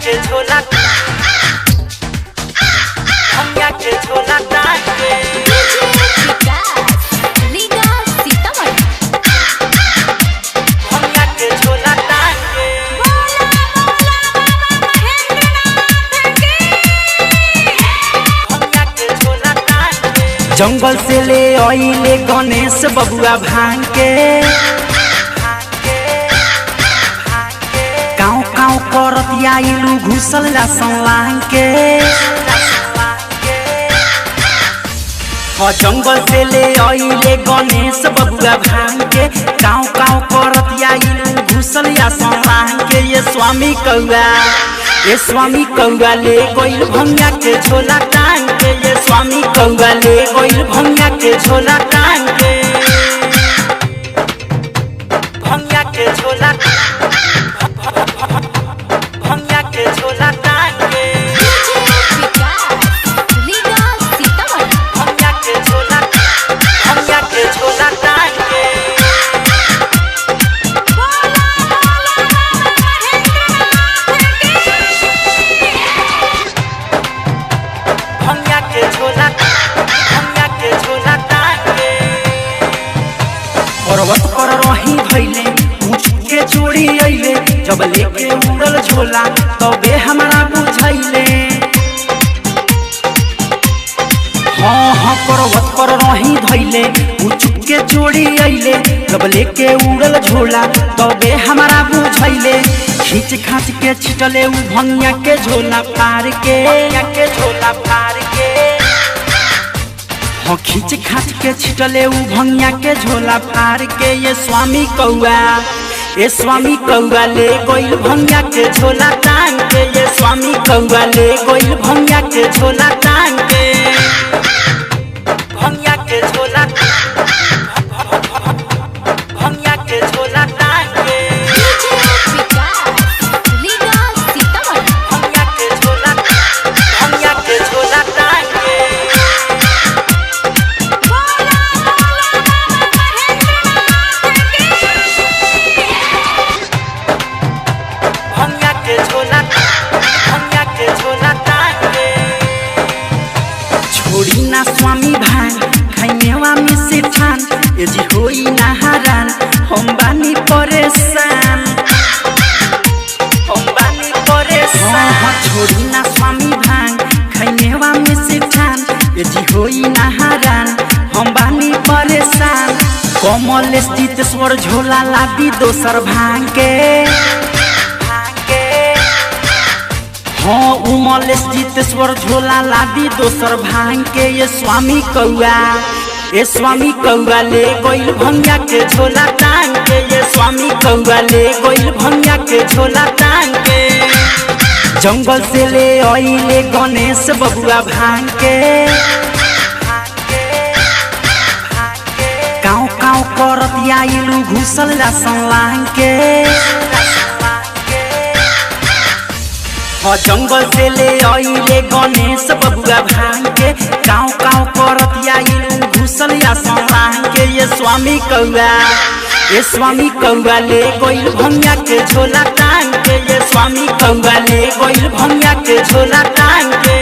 के झोला भंगिया के झोला टांग के भंगिया के झोला टांग के भंगिया के झोला टांग के जंगल से ले आइले गणेश बबुआ भांग के काँव काँव करत आइलू घुसल लांग के जंगल से ले आइले गणेश बबुआ भांग के काँव काँव करत आइलू घुसल लांग के ये स्वामी कौआ ले गइल भंगिया के झोला टांग के ये स्वामी कौआ ले गइल भंगिया के झोला टांग के भंगिया के झोला भंगिया के झोला टांग के भंगिया के झोला टांग के भंगिया के झोला टांग के पर्वत पर रही भइले ऊँच के चोरी अइले जब लेके उड़ल झोला तबे हमरा बुझैले हाँ पर्वत पर रही धैले ऊँच के चोरी अइले जब लेके उड़ल झोला तबे हमरा बुझैले खींच खाच के छिटले उ भंगिया के झोला फाड़ के खींच खाच के छिटले उ भंगिया के झोला फाड़ के ये स्वामी कौआ ले गइल भंगिया के झोला टांग के ये स्वामी कौआ ले गइल भंगिया के झोला टांग के भंगिया के झोला भंगिया के झोला टांग के भंगिया के झोला टांग के भंगिया के झोला टांग के छोड़ी ना स्वामी भान खैमेवा में से ठान ए जी होई ना हरान हम बानी परेशान छोड़ी ना स्वामी भान खैमेवा में से ठान ए जी होई ना हरान हम बानी परेशान कमल स्थितेश्वर झोला लादी दोसर भांग के हाँ उमल स्थितेश्वर झोला लादी दोसर भांग के ये स्वामी कौआ ले गइल भंगिया के झोला टांग के ये स्वामी कौआ ले गइल भंगिया के झोला टांग के जंगल से ले आइले गणेश बबुआ भांग के काँव काँव करत आइलू घुसल लांग के जंगल से ले आइले गणेश बबुआ भांग के काँव काँव करत आइलू घुसल लांग के ये स्वामी कौआ ले गइल भंगिया के झोला टांग के ये स्वामी कौआ ले गइल भंगिया के झोला टांग के।